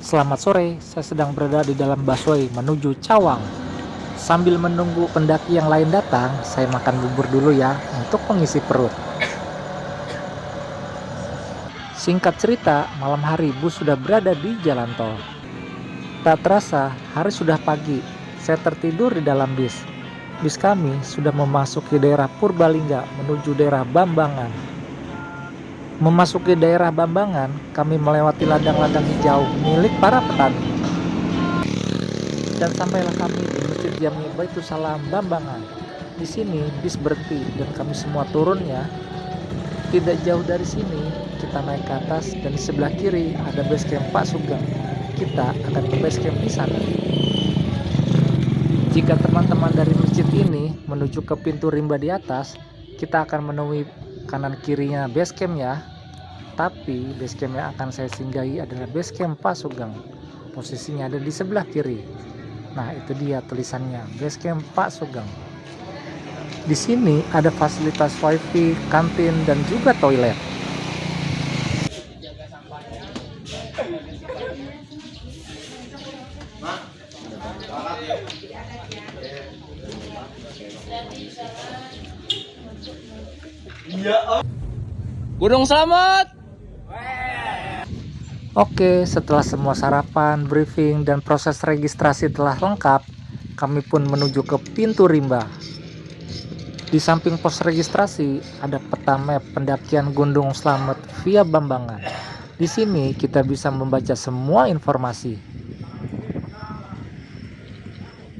Selamat sore, saya sedang berada di dalam busway menuju Cawang. Sambil menunggu pendaki yang lain datang, saya makan bubur dulu ya untuk mengisi perut. Singkat cerita, malam hari bus sudah berada di jalan tol. Tak terasa, hari sudah pagi. Saya tertidur di dalam bis. Bis kami sudah memasuki daerah Purbalingga menuju daerah Bambangan. Memasuki daerah Bambangan, kami melewati ladang-ladang hijau milik para petani. Dan sampailah kami di Masjid Jami Baitusalam Bambangan. Di sini bis berhenti dan kami semua turunnya. Tidak jauh dari sini, kita naik ke atas dan di sebelah kiri ada base camp Pak Sugeng. Kita akan ke base camp di sana. Jika teman-teman dari masjid ini menuju ke pintu rimba di atas, kita akan menemui kanan kirinya base camp ya. Tapi base camp yang akan saya singgahi adalah base camp Pak Sugeng. Posisinya ada di sebelah kiri. Nah, itu dia tulisannya, base camp Pak Sugeng. Di sini ada fasilitas wifi, kantin, dan juga toilet. Gunung Slamet. Oke, setelah semua sarapan, briefing, dan proses registrasi telah lengkap, kami pun menuju ke pintu rimba. Di samping pos registrasi, ada peta map pendakian Gunung Slamet via Bambangan. Di sini kita bisa membaca semua informasi.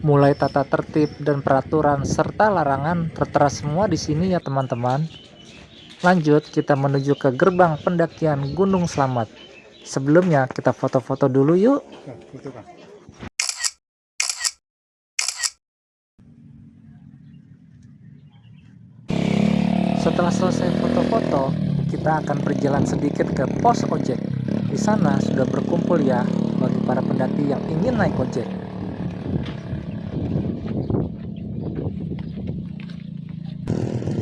Mulai tata tertib dan peraturan serta larangan tertera semua di sini ya teman-teman. Lanjut, kita menuju ke gerbang pendakian Gunung Slamet. Sebelumnya kita foto-foto dulu yuk. Setelah selesai foto-foto, kita akan berjalan sedikit ke pos ojek. Di sana sudah berkumpul ya bagi para pendaki yang ingin naik ojek.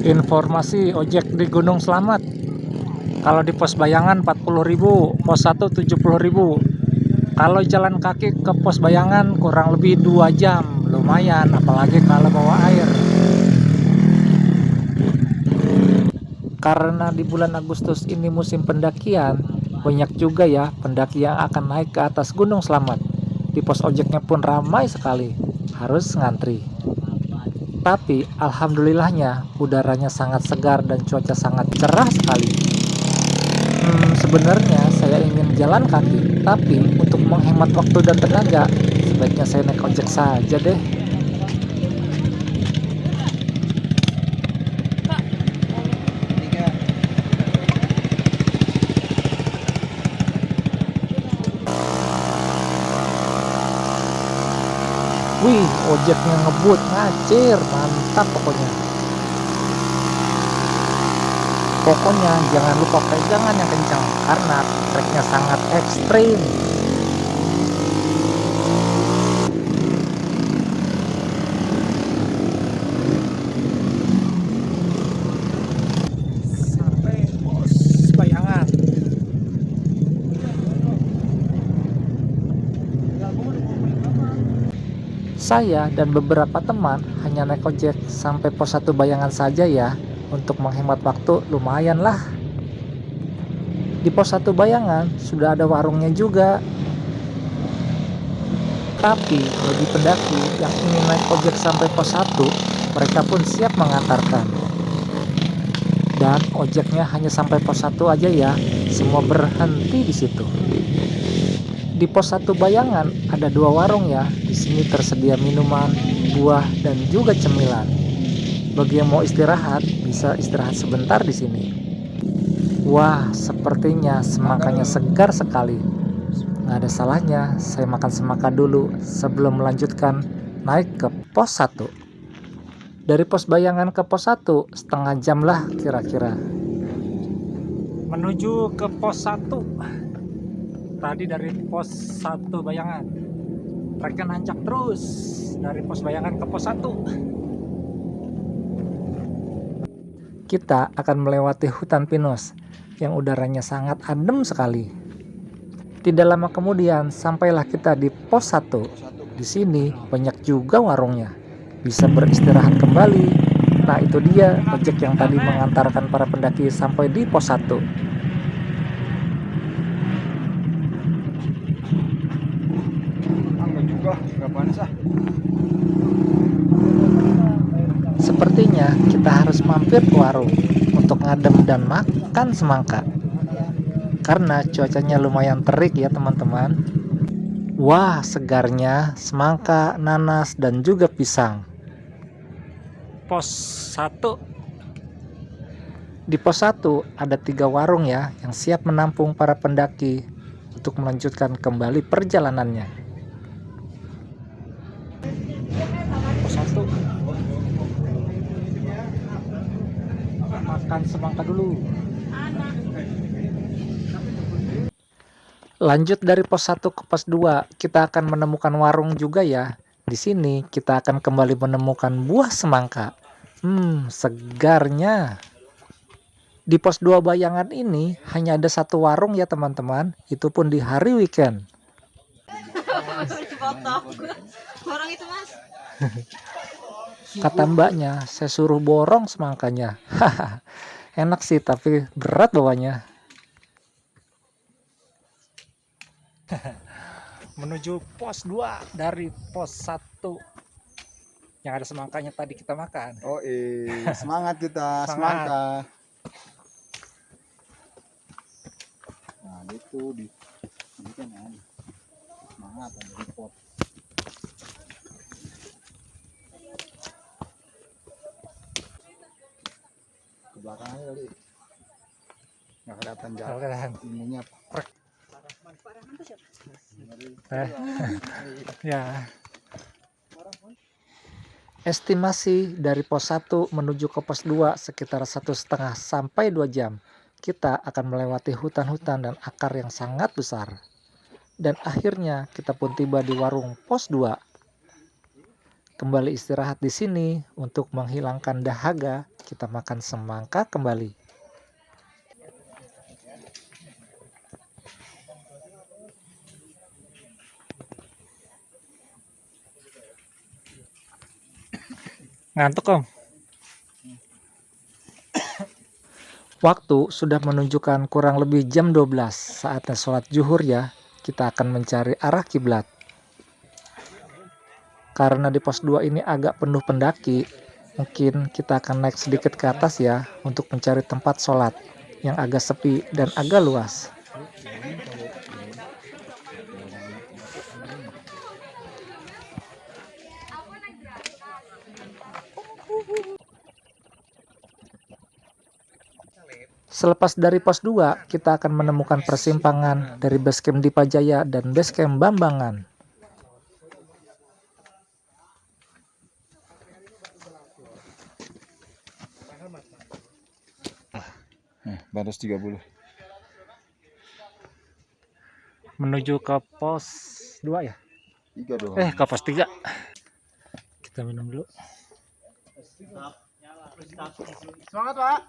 Informasi ojek di Gunung Slamet. Kalau di pos Bayangan 40.000, pos 1 70.000. Kalau jalan kaki ke pos Bayangan kurang lebih 2 jam, lumayan apalagi kalau bawa air. Karena di bulan Agustus ini musim pendakian, banyak juga ya pendaki yang akan naik ke atas Gunung Slamet. Di pos ojeknya pun ramai sekali, harus ngantri. Tapi alhamdulillahnya udaranya sangat segar dan cuaca sangat cerah sekali. Sebenarnya saya ingin jalan kaki, tapi untuk menghemat waktu dan tenaga, sebaiknya saya naik ojek saja deh. Wih, ojeknya ngebut, ngacir, mantap pokoknya. Pokoknya jangan lupa pegangan yang kencang, karena treknya sangat ekstrim. Sampai pos Bayangan. Saya dan beberapa teman hanya naik ojek sampai pos 1 Bayangan saja ya. Untuk menghemat waktu lumayan lah. Di pos 1 Bayangan sudah ada warungnya juga. Tapi bagi pendaki yang ingin naik ojek sampai pos 1, mereka pun siap mengantarkan. Dan ojeknya hanya sampai pos 1 aja ya. Semua berhenti di situ. Di pos 1 Bayangan ada 2 warung ya. Di sini tersedia minuman, buah, dan juga cemilan. Bagi yang mau istirahat, bisa istirahat sebentar di sini. Wah, sepertinya semangkanya segar sekali. Nggak ada salahnya saya makan semangka dulu sebelum melanjutkan naik ke pos 1. Dari pos Bayangan ke pos 1, setengah jam lah kira-kira. Menuju ke pos 1. Tadi dari pos 1 Bayangan. Treknya nancap terus dari pos Bayangan ke pos 1. Kita akan melewati hutan pinus yang udaranya sangat adem sekali. Tidak lama kemudian sampailah kita di pos 1. Di sini banyak juga warungnya. Bisa beristirahat kembali. Nah, itu dia ojek yang tadi mengantarkan para pendaki sampai di pos 1. Sepertinya kita harus mampir ke warung untuk ngadem dan makan semangka. Karena cuacanya lumayan terik ya teman-teman. Wah, segarnya semangka, nanas, dan juga pisang. Pos 1. Di pos 1 ada 3 warung ya yang siap menampung para pendaki untuk melanjutkan kembali perjalanannya. Pos 1. Makan semangka dulu. Lanjut dari pos 1 ke pos 2, kita akan menemukan warung juga ya. Di sini kita akan kembali menemukan buah semangka. Segarnya. Di pos 2 Bayangan ini hanya ada 1 warung ya teman-teman, itu pun di hari weekend. Orang itu mas. Kata mbaknya, saya suruh borong semangkanya. Enak sih tapi berat bawanya. Menuju pos 2 dari pos 1 yang ada semangkanya tadi kita makan. Semangat kita, Semangat. semangka. Nah, itu di ini kan ada. Semangat ada di pot. Ke belakang aja kali. Nggak kelihatan jalan. Ininya Ya. Estimasi dari pos 1 menuju ke pos 2 sekitar 1,5 sampai 2 jam. Kita akan melewati hutan-hutan dan akar yang sangat besar. Dan akhirnya kita pun tiba di warung pos 2. Kembali istirahat di sini untuk menghilangkan dahaga, kita makan semangka kembali. Ngantuk Om? Waktu sudah menunjukkan kurang lebih jam 12, saatnya sholat zuhur ya. Kita akan mencari arah kiblat. Karena di pos 2 ini agak penuh pendaki, mungkin kita akan naik sedikit ke atas ya untuk mencari tempat sholat yang agak sepi dan agak luas. Selepas dari pos 2, kita akan menemukan persimpangan dari basecamp Dipajaya dan basecamp Bambangan. batas 30. Menuju ke pos 2 ya? 3 doang. Ke pos 3. Kita minum dulu. Semangat, Pak.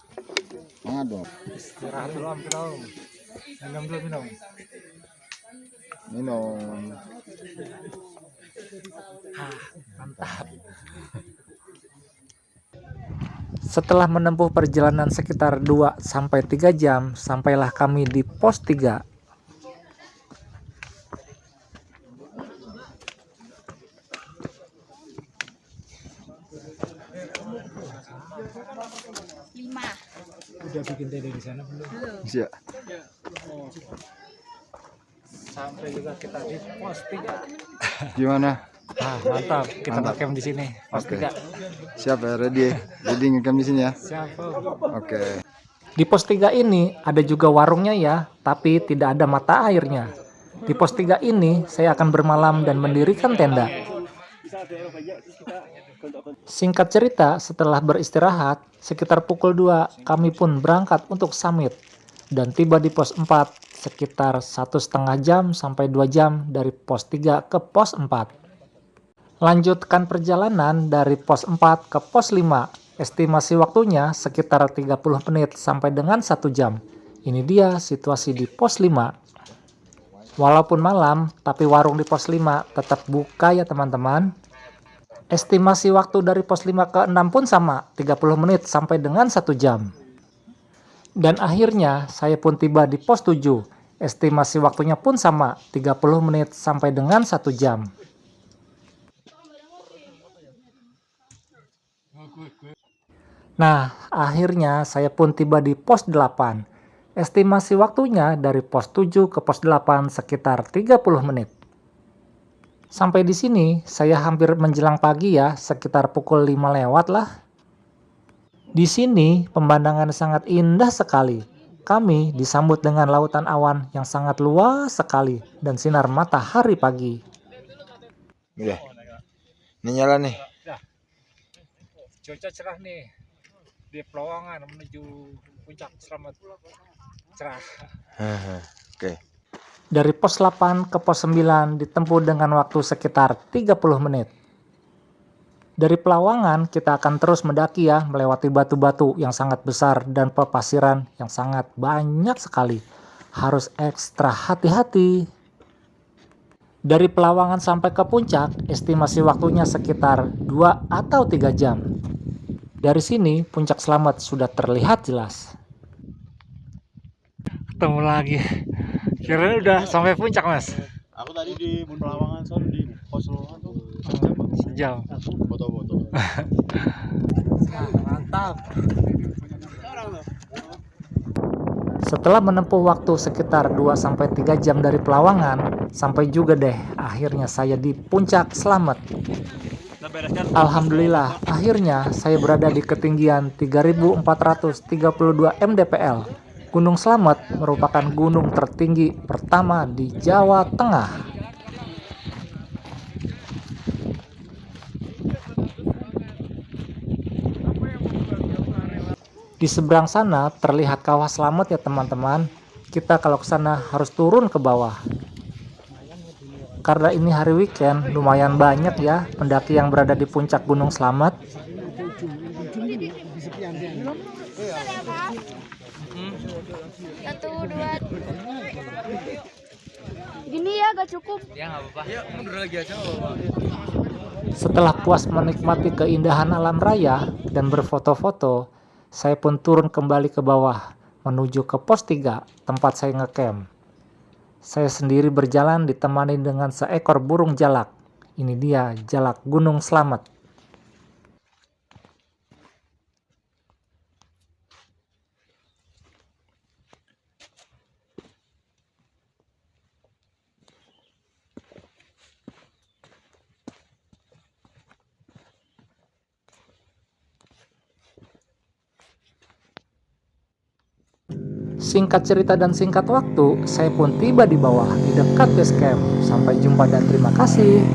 Semangat dong. Istirahat dulu Om. Minum dulu, minum. Minum. Mantap. Setelah menempuh perjalanan sekitar 2-3 jam, sampailah kami di pos 3. Udah bikin tenda di sana belum? Siap. Sampai juga kita di pos 3. Gimana? Mantap, kita Mantap. ngecamp di sini. Pos Oke. 3. Siap ya, ready. Ready ngecamp di sini ya. Siap. Oke. Di pos 3 ini ada juga warungnya ya, tapi tidak ada mata airnya. Di pos 3 ini saya akan bermalam dan mendirikan tenda. Singkat cerita, setelah beristirahat, sekitar pukul 2 kami pun berangkat untuk summit dan tiba di pos 4 sekitar 1,5 jam sampai 2 jam dari pos 3 ke pos 4. Lanjutkan perjalanan dari pos 4 ke pos 5. Estimasi waktunya sekitar 30 menit sampai dengan 1 jam. Ini dia situasi di pos 5. Walaupun malam, tapi warung di pos 5 tetap buka ya teman-teman. Estimasi waktu dari pos 5 ke 6 pun sama, 30 menit sampai dengan 1 jam. Dan akhirnya saya pun tiba di pos 7. Estimasi waktunya pun sama, 30 menit sampai dengan 1 jam. Nah, akhirnya saya pun tiba di pos 8. Estimasi waktunya dari pos 7 ke pos 8 sekitar 30 menit. Sampai di sini, saya hampir menjelang pagi ya, sekitar pukul 5 lewat lah. Di sini, pemandangan sangat indah sekali. Kami disambut dengan lautan awan yang sangat luas sekali dan sinar matahari pagi. Udah. Ini nyala nih. Cuaca cerah nih. Di Pelawangan menuju puncak Slamet. Cerah. Oke. Dari pos 8 ke pos 9 ditempuh dengan waktu sekitar 30 menit. Dari Pelawangan kita akan terus mendaki ya, melewati batu-batu yang sangat besar dan pepasiran yang sangat banyak sekali. Harus ekstra hati-hati. Dari Pelawangan sampai ke puncak, estimasi waktunya sekitar 2 atau 3 jam. Dari sini, puncak Slamet sudah terlihat jelas. Ketemu lagi. Kira udah sampai puncak, Mas. Aku tadi di Pelawangan soal di pos Pelawangan tuh Sejam. foto-foto. Mantap. Setelah menempuh waktu sekitar 2-3 jam dari Pelawangan, sampai juga deh akhirnya saya di puncak Slamet. Alhamdulillah, akhirnya saya berada di ketinggian 3.432 mdpl. Gunung Slamet merupakan gunung tertinggi pertama di Jawa Tengah. Di seberang sana terlihat kawah Slamet ya teman-teman. Kita kalau ke sana harus turun ke bawah. Karena ini hari weekend, lumayan banyak ya pendaki yang berada di puncak Gunung Slamet. Satu, dua. Gini ya, gak cukup. Setelah puas menikmati keindahan alam raya dan berfoto-foto, saya pun turun kembali ke bawah menuju ke pos 3 tempat saya ngecamp. Saya sendiri berjalan ditemani dengan seekor burung jalak. Ini dia jalak Gunung Slamet. Singkat cerita dan singkat waktu, saya pun tiba di bawah, di dekat base camp. Sampai jumpa dan terima kasih.